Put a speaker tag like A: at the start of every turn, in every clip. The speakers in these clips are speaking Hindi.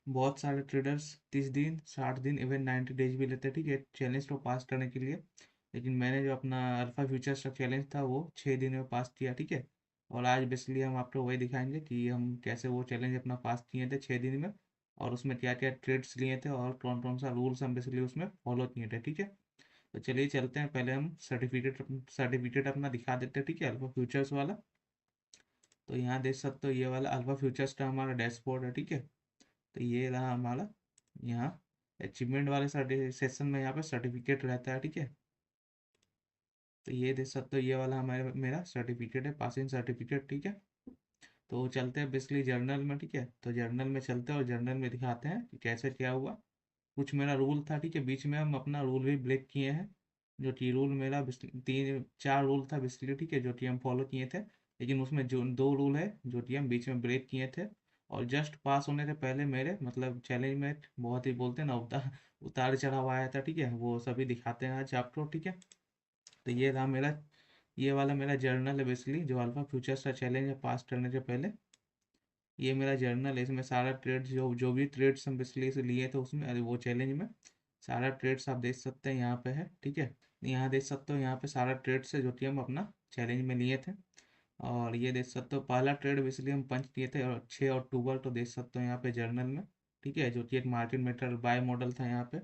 A: बहुत सारे ट्रेडर्स 30 दिन, 60 दिन, इवन 90 डेज भी लेते हैं, ठीक है, चैलेंज को पास करने के लिए। लेकिन मैंने जो अपना अल्फा फ्यूचर्स का चैलेंज था वो 6 दिन में पास किया, ठीक है। और आज बेसिकली हम आपको वही दिखाएंगे कि हम कैसे वो चैलेंज अपना पास किए थे 6 दिन में, और उसमें क्या क्या ट्रेड्स लिए थे और कौन कौन सा रूल्स हम बेसिकली उसमें फॉलो किए थे, ठीक है। तो चलिए चलते हैं, पहले हम सर्टिफिकेट अपना दिखा देते हैं, ठीक है, अल्फा फ्यूचर्स वाला। तो यहाँ देख सकते हो ये वाला अल्फा फ्यूचर्स का हमारा डैशबोर्ड है, ठीक है। तो ये रहा हमारा यहाँ अचीवमेंट वाले सेक्शन में, यहाँ पे सर्टिफिकेट रहता है, ठीक है। तो ये देख सकते हो ये वाला हमारे मेरा सर्टिफिकेट है, पासिंग सर्टिफिकेट, ठीक है। तो चलते हैं बेसिकली जर्नल में, ठीक है। तो जर्नल में चलते हैं और जर्नल में दिखाते हैं कि कैसे क्या हुआ। कुछ मेरा रूल था, ठीक है, बीच में हम अपना रूल भी ब्रेक किए हैं। जो कि रूल मेरा 3 4 रूल था बेसिकली, ठीक है, जो कि हम फॉलो किए थे। लेकिन उसमें जो 2 रूल है जो कि हम बीच में ब्रेक किए थे। और जस्ट पास होने से पहले मेरे मतलब चैलेंज में बहुत ही बोलते हैं ना उतार चढ़ाव आया था, ठीक है, वो सभी दिखाते हैं आज आपको, ठीक है। तो ये रहा मेरा, ये वाला मेरा जर्नल है बेसिकली, जो अल्फा फ्यूचर्स का चैलेंज है पास करने से पहले। ये मेरा जर्नल है, इसमें सारा ट्रेड्स जो जो भी ट्रेड्स हम पिछले से लिए थे उसमें, अरे वो चैलेंज में सारा ट्रेड्स आप देख सकते हैं यहाँ पे है, ठीक है। यहाँ देख सकते हो, यहाँ पे सारा ट्रेड्स है जो कि हम अपना चैलेंज में लिए थे। और ये देख सकते हो पहला ट्रेड बेसिकली हम पंच किए थे और 6 अक्टूबर, तो देख सकते हो यहाँ पे जर्नल में, ठीक है, जो कि एक मार्केट मेटर बाय मॉडल था यहाँ पे।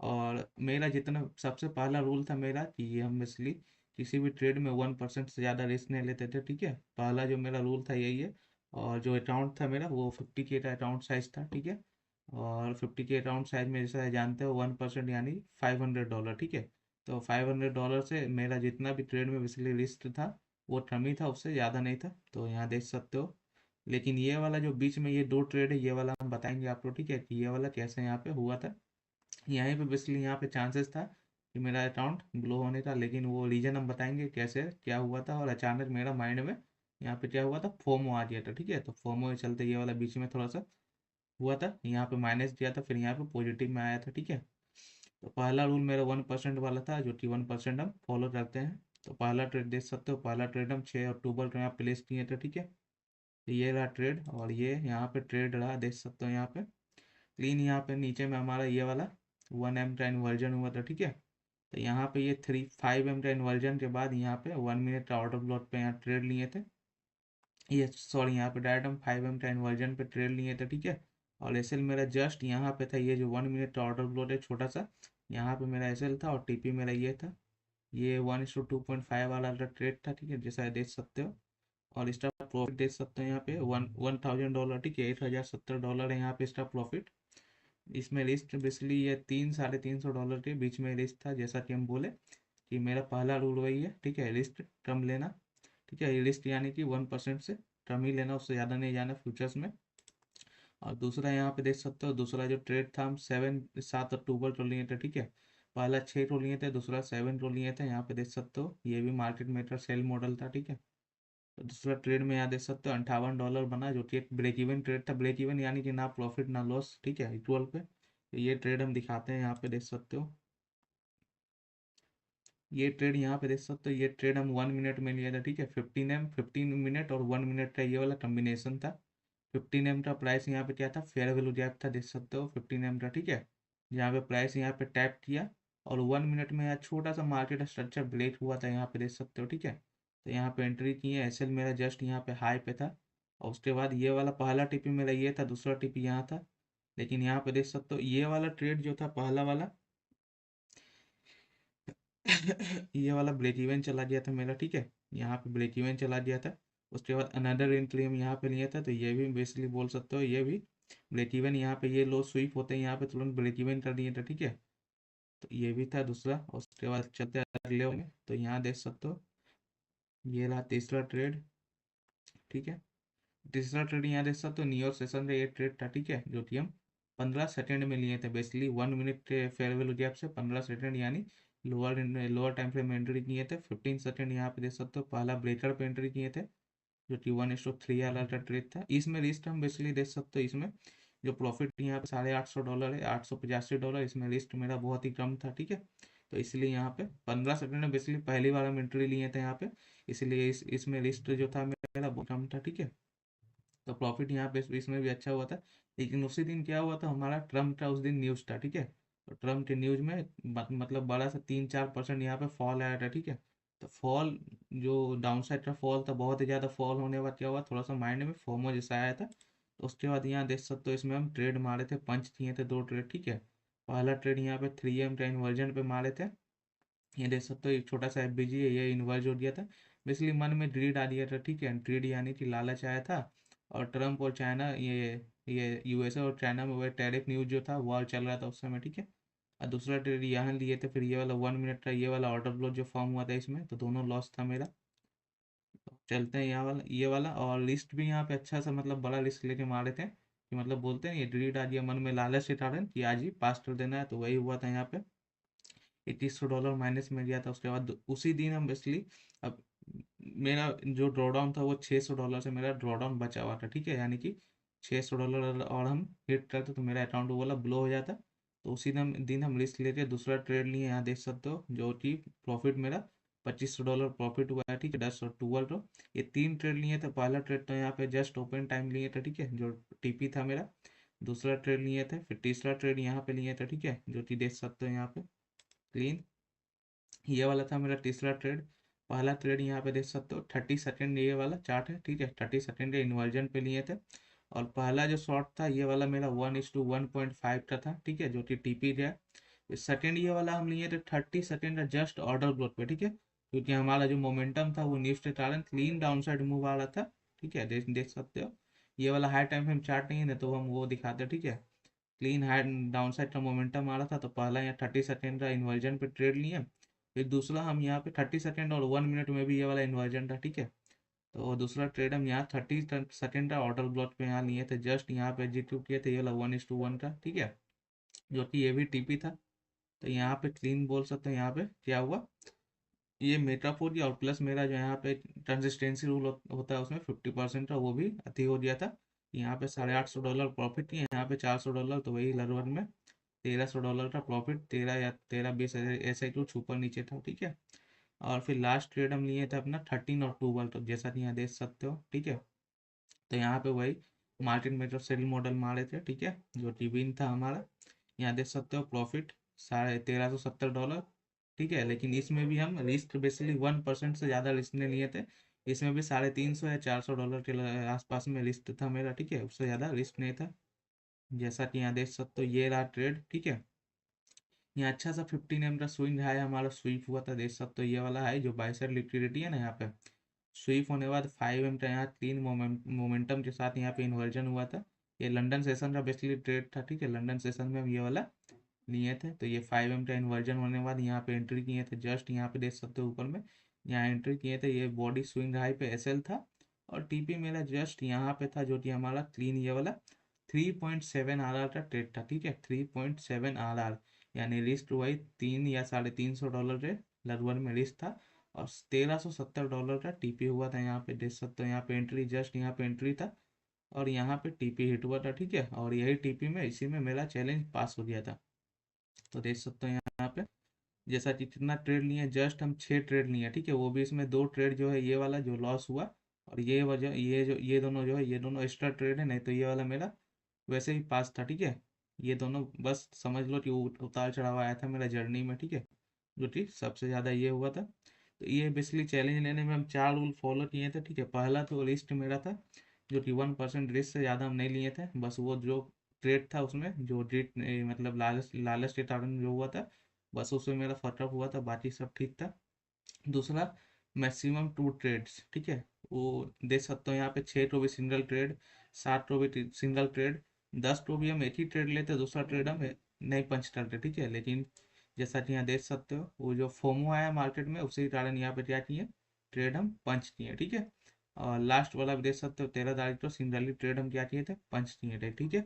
A: और मेरा जितना सबसे पहला रूल था मेरा कि ये हम बेसिकली किसी भी ट्रेड में 1% से ज़्यादा रिस्क नहीं लेते थे, ठीक है, पहला जो मेरा रूल था यही है। और जो अकाउंट था मेरा वो 50K का अकाउंट साइज था, ठीक है। और 50K अकाउंट साइज में जैसा जानते हो 1% यानी $500, ठीक है। तो $500 से मेरा जितना भी ट्रेड में बेसिकली रिस्क था वो कम ही था, उससे ज़्यादा नहीं था, तो यहाँ देख सकते हो। लेकिन ये वाला जो बीच में ये 2 ट्रेड है ये वाला हम बताएंगे आपको, ठीक है, कि ये वाला कैसे यहाँ पे हुआ था। यहाँ पे बेसिकली यहाँ पे चांसेस था कि मेरा अकाउंट ग्लो होने का, लेकिन वो रीजन हम बताएंगे कैसे क्या हुआ था। और अचानक मेरा माइंड में यहाँ पे क्या हुआ था, फोमो आ गया था, ठीक है। तो फोमो के चलते ये वाला बीच में थोड़ा सा हुआ था, यहाँ पे माइनस दिया था, फिर यहाँ पे पॉजिटिव में आया था, ठीक है। तो पहला रूल मेरा 1% वाला था, जो कि 1% हम फॉलो करते हैं। तो पहला ट्रेड देख सकते हो, पहला ट्रेड हम 6 अक्टूबर को यहाँ प्लेस किए थे, ठीक है। तो ये रहा ट्रेड, और ये यहाँ पे ट्रेड रहा, देख सकते हो यहाँ पे क्लीन। यहाँ पे नीचे में हमारा ये वाला 1M का इन्वर्जन हुआ था, ठीक है। तो यहाँ पे ये 5M का इन्वर्जन के बाद यहाँ पे 1 मिनट का ऑर्डर ब्लॉक पे यहाँ ट्रेड लिए थे। ये सॉरी, यहाँ पे डायरेक्ट हम 5M का इन्वर्जन पे ट्रेड लिए थे, ठीक है। और एसएल मेरा जस्ट यहाँ पे था, ये जो 1 मिनट का ऑर्डर ब्लॉक है छोटा सा, यहाँ पे मेरा एसएल था, और टीपी मेरा ये था। ये 1:2.5 वाला ट्रेड था, ठीक है, जैसा देख सकते हो। और इसका प्रॉफिट देख सकते हो यहाँ पे $1,000, ठीक है, $8,070 है यहाँ पे इसका प्रॉफिट। इसमें रिस्क बेसिकली ये 300-350 डॉलर के बीच में रिस्क था, जैसा कि हम बोले कि मेरा पहला रूल वही है, ठीक है, रिस्क कम लेना, ठीक है, रिस्क यानी कि 1% से कम ही लेना, उससे ज़्यादा नहीं जाना फ्यूचर्स में। और दूसरा यहाँ पे देख सकते हो, दूसरा जो ट्रेड था हम 7 अक्टूबर को लिए थे, ठीक है। पहला 6 को लिए थे, दूसरा 7 को लिए थे, यहाँ पे देख सकते हो ये भी मार्केट मेकर सेल मॉडल था, ठीक है। तो दूसरा ट्रेड में यहाँ देख सकते हो $58 बना, जो कि एक ब्रेक इवन ट्रेड था, ब्रेक इवन यानी कि ना प्रॉफिट ना लॉस, ठीक है, इक्वल पे। तो ये ट्रेड हम दिखाते हैं, यहाँ पे देख सकते हो ये ट्रेड, यहाँ पे देख सकते हो ये ट्रेड हम 1 मिनट में लिया था, ठीक है। 15 मिनट और 1 मिनट का ये वाला कॉम्बिनेशन था। 15M का प्राइस यहाँ पे क्या था, फेयर वैल्यू गैप था, देख सकते हो 15M का, ठीक है। यहाँ पे प्राइस यहाँ पे टैप किया, और 1 मिनट में यहाँ छोटा सा मार्केट स्ट्रक्चर ब्रेक हुआ था, यहाँ पे देख सकते हो, ठीक है। तो यहाँ पे एंट्री की है, एसएल मेरा जस्ट यहाँ पे हाई पे था। और उसके बाद ये वाला पहला टिपी मेरा ये था, दूसरा टिपी यहाँ था। लेकिन यहाँ पे देख सकते हो ये वाला ट्रेड जो था पहला वाला ये वाला ब्रेक इवन चला गया था मेरा, ठीक है, यहाँ पे ब्रेक इवन चला गया था। उसके बाद अनदर एंट्री हम यहाँ पे लिया था, तो ये भी बेसिकली बोल सकते हो ये भी ब्रेक इवन, यहाँ पे ये लो स्वीप होते हैं, यहाँ पे तुरंत ब्रेक इवन कर दिए थे, ठीक है। तो ये भी था दूसरा। और उसके बाद चलते हैं अगले में, तो यहाँ देख सकते हो ये रहा तीसरा ट्रेड, ठीक है। तीसरा ट्रेड यहाँ देख सकते हो न्यूयॉर्क सेशन का ये ट्रेड था, ठीक है, जो कि हम 15 सेकेंड में लिए थे, बेसिकली 1 मिनट के फेयर वैल्यू गैप से 15 सेकेंड, यानी लोअर लोअर टाइम फ्रेम में एंट्री किए थे। 15 सेकेंड यहाँ पे देख सकते हो पहला ब्रेकर पे एंट्री किए थे, जो कि 1:3 वाला ट्रेड था। इसमें रिस्क हम बेसिकली देख सकते हो, इसमें जो प्रॉफिट यहाँ पे $850 है, $885, इसमें रिस्क मेरा बहुत ही कम था, ठीक है। तो इसलिए यहाँ पे 15 सेकेंड में बेसिकली पहली बार हम एंट्री लिए थे यहाँ पे, इसलिए इसमें रिस्क जो था मेरा बहुत कम था, ठीक है। तो प्रॉफिट यहाँ पे इसमें भी अच्छा हुआ था। लेकिन उसी दिन क्या हुआ था, हमारा ट्रम्प का उस दिन न्यूज़ था, ठीक है। तो ट्रम्प के न्यूज़ में मतलब बड़ा सा 3-4% यहाँ पे फॉल आया था, ठीक है। तो फॉल, जो डाउन साइड का फॉल था, बहुत ही ज़्यादा फॉल होने के बाद क्या हुआ, थोड़ा सा माइंड में फोमो जैसा आया था। तो उसके बाद यहाँ देख सकते हो, इसमें हम ट्रेड मारे थे, पंच किए थे 2 ट्रेड, ठीक है। पहला ट्रेड यहाँ पे 3M का इन्वर्जन पे मारे थे। ये देख सकते हो, एक छोटा सा FBG है, ये इन्वर्ज हो गया था। बेसिकली मन में ग्रीड आ गया था, ठीक है। ग्रीड यानी कि लालच आया था। और ट्रम्प और चाइना, ये USA और चाइना में वह टैरिफ न्यूज जो था, वॉर चल रहा था उस समय, ठीक है। और दूसरा ट्रेड यहाँ लिए थे, फिर ये वाला 1 मिनट का ये वाला ऑर्डर ब्लॉक जो फॉर्म हुआ था इसमें, तो दोनों लॉस था मेरा। तो चलते हैं यहाँ वाला, ये वाला। और लिस्ट भी यहाँ पे अच्छा सा मतलब बड़ा लिस्ट लेके मारे थे, कि मतलब बोलते हैं ये ग्रीड आ गया मन में, लालच के कारण कि आज ही पास कर देना है, तो वही हुआ था यहाँ पे। $2100 माइनस में गया था। उसके बाद उसी दिन हम बेसिकली, अब मेरा जो ड्रॉडाउन था वो $600 से मेरा ड्रॉडाउन बचा हुआ था, ठीक है। यानी कि $600 और हम हिट करते तो मेरा अकाउंट वो वाला ब्लो हो जाता। तो उसी दिन हम रिस्क लेके दूसरा ट्रेड लिए, यहाँ देख सकते हो, जो कि प्रॉफिट मेरा $2500 प्रॉफिट हुआ है, ठीक है। 10 और 12 तो ये 3 ट्रेड लिए थे। पहला ट्रेड तो यहाँ पे जस्ट ओपन टाइम लिए थे, ठीक है, जो TP था मेरा। दूसरा ट्रेड लिए थे, फिर तीसरा ट्रेड यहाँ पे लिए थे, ठीक है, जो कि देख सकते हो यहाँ पे क्लीन। ये वाला था मेरा तीसरा ट्रेड। पहला ट्रेड यहाँ पे देख सकते हो, 30 सेकेंड ये वाला चार्ट है, ठीक है, 30 सेकेंड के इन्वर्जन पे लिए थे। और पहला जो शॉट था ये वाला मेरा 1:1.5 का था, ठीक है, जो कि TP गया। सेकेंड ये वाला हम लिए थे 30 सेकेंड का जस्ट ऑर्डर ब्लॉक पे, ठीक है। क्योंकि हमारा जो मोमेंटम था वो न्यूज के कारण क्लीन डाउन साइड मूव आ रहा था, ठीक है, देख देख सकते हो। ये वाला हाई टाइम फ्रेम चार्ट नहीं है ना, तो हम वो दिखाते, ठीक है। क्लीन हाई डाउन साइड का मोमेंटम आ रहा था, तो पहला यहाँ 30 सेकेंड का इन्वर्जन पे ट्रेड लिए। फिर दूसरा हम यहाँ पे 30 सेकेंड और 1 मिनट में भी ये वाला इन्वर्जन था, ठीक है। तो दूसरा ट्रेड हम यहाँ 30 सेकेंड का ऑर्डर ब्लॉक पे यहाँ लिए थे, जस्ट यहाँ पे एग्जीक्यूट किए थे, ये वाला 1:1 का, ठीक है, जो कि ये भी TP था। तो यहाँ पे क्लीन बोल सकते हैं। यहाँ पे क्या हुआ, ये मेटाफोर और प्लस मेरा जो यहाँ पे कंसिस्टेंसी रूल होता है उसमें 50% का, वो भी अति हो गया था। यहाँ पे $850 प्रॉफिट किए, यहाँ पे $400, तो वही लगभग में $1300 का प्रॉफिट, 13 या 13-20 ऐसे कुछ ऊपर नीचे था, ठीक है। और फिर लास्ट ट्रेड हम लिए थे अपना 13 अक्टूबर, तो जैसा कि यहाँ देख सकते हो, ठीक है। तो यहाँ पे वही मार्टिन मेजर सेल मॉडल मारे थे, ठीक है, जो कि विन था हमारा। यहाँ देख सकते हो प्रॉफिट $1370, ठीक है। लेकिन इसमें भी हम रिस्क बेसिकली 1% से ज़्यादा रिस्क नहीं लिए थे। इसमें भी $350 या $400 के आसपास में रिस्क था मेरा, ठीक है, उससे ज़्यादा रिस्क नहीं था। जैसा कि यहाँ देख सकते हो, ये रहा ट्रेड, ठीक है। यहाँ अच्छा सा 15M का स्विंग है, हमारा स्वीप हुआ था, देख सकते हो, ये वाला है जो बाई साइड लिक्विडिटी है ना, यहाँ पे स्वीप होने के बाद 5M का यहाँ क्लीन मोमेंटम के साथ यहाँ पे इन्वर्जन हुआ था। ये लंदन सेशन का बेसिकली ट्रेड था, ठीक है। लंदन सेशन में हम ये वाला लिए थे। तो ये 5M का इन्वर्जन होने के बाद यहाँ पे एंट्री किए थे, जस्ट यहाँ पे देख सकते हो ऊपर में, यहाँ एंट्री किए थे। ये बॉडी स्विंग हाई पे SL था। और TP मेरा जस्ट यहाँ पे था, जो कि हमारा क्लीन ये वाला 3.7 RR का ट्रेड था, ठीक है, 3.7 RR। यानी रिस्क वही 300 या $350 के लगभग में रिस्क था। और $1370 का TP हुआ था, यहाँ पे देख सकते हो, यहाँ पे एंट्री, जस्ट यहाँ पे एंट्री था। और यहाँ पे TP हिट हुआ था, ठीक है। और यही TP में इसी में मेरा चैलेंज पास हो गया था। तो देख सकते हो यहाँ पे, जैसा कि कितना ट्रेड लिए, जस्ट हम 6 ट्रेड लिए, ठीक है। वो भी इसमें 2 ट्रेड जो है ये वाला जो लॉस हुआ, और ये वजह ये दोनों जो है, ये दोनों एक्स्ट्रा ट्रेड है, नहीं तो ये वाला मेरा वैसे ही पास था, ठीक है। ये दोनों बस समझ लो कि उतार चढ़ाव आया था मेरा जर्नी में, ठीक है, जो कि सबसे ज़्यादा ये हुआ था। तो ये बेसिकली चैलेंज लेने में हम 4 रूल फॉलो किए थे, ठीक है। पहला तो रिस्क मेरा था, जो कि 1% रिस्क से ज़्यादा हम नहीं लिए थे। बस वो जो ट्रेड था उसमें जो रेट मतलब लालच लालच के कारण जो हुआ था, बस उसमें मेरा फटअप हुआ था, बाकी सब ठीक था। दूसरा, मैक्सिमम 2 ट्रेड्स, ठीक है, वो देख सकते हो यहाँ पे 6 तो भी सिंगल ट्रेड, 7 तो भी सिंगल ट्रेड, 10 तो भी हम एक ही ट्रेड लेते, दूसरा ट्रेड हम नहीं पंच करते, ठीक है। लेकिन जैसा कि यहाँ देख सकते हो, वो जो फोमो आया मार्केट में, उसी के कारण यहाँ पे क्या किए, ट्रेड हम पंच किए, ठीक है। और लास्ट वाला भी देख सकते हो, 13 तारीख को सिंगली ट्रेड हम क्या किए थे, पंच किए थे, ठीक है।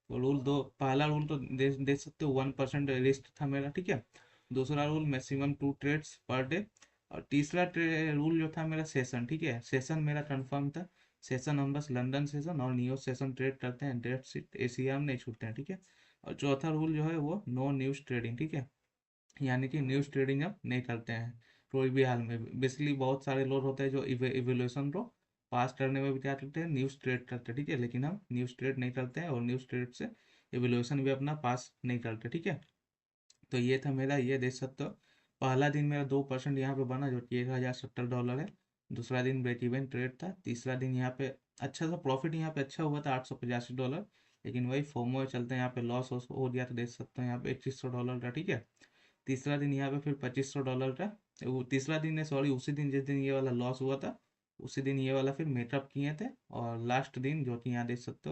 A: तो रूल दो, पहला रूल तो देख सकते हो 1% रिस्क था मेरा, ठीक है। दूसरा rule maximum 2 trades per day. और तीसरा रूल जो था मेरा सेशन, ठीक है, सेशन मेरा कंफर्म था। सेशन हम बस लंदन सेशन और न्यूयॉर्क सेशन ट्रेड करते हैं, डेट सीट एशिया में नहीं छूटते हैं, ठीक है। और चौथा रूल जो है वो नो न्यूज़ ट्रेडिंग, ठीक है, यानी कि न्यूज़ ट्रेडिंग अब नहीं करते हैं कोई भी हाल में। बेसिकली बहुत सारे लोग होते हैं जो इवेल्यूशन को पास करने में भी क्या करते हैं, न्यूज़ ट्रेड करते हैं, ठीक है। लेकिन हम न्यूज़ ट्रेड नहीं करते हैं और न्यूज़ ट्रेड से एवेल्यूएशन भी अपना पास नहीं करते, ठीक है। तो ये था मेरा, ये देख सकते हो पहला दिन मेरा 2% यहाँ पे बना, जो कि $1070 है। दूसरा दिन ब्रेक इवन ट्रेड था। तीसरा दिन यहाँ पे अच्छा सा प्रॉफिट यहाँ पे अच्छा हुआ था, $885। लेकिन वही फोमो चलते हैं, यहाँ पे लॉस हो गया था, देख सकते हैं यहाँ पे $2100 का, ठीक है। तीसरा दिन यहाँ पे फिर $2500 का। वो तीसरा दिन है, सॉरी, उसी दिन जिस दिन ये वाला लॉस हुआ था, उसी दिन ये वाला फिर मेकअप किए थे। और लास्ट दिन जो कि यहाँ देख सकते हो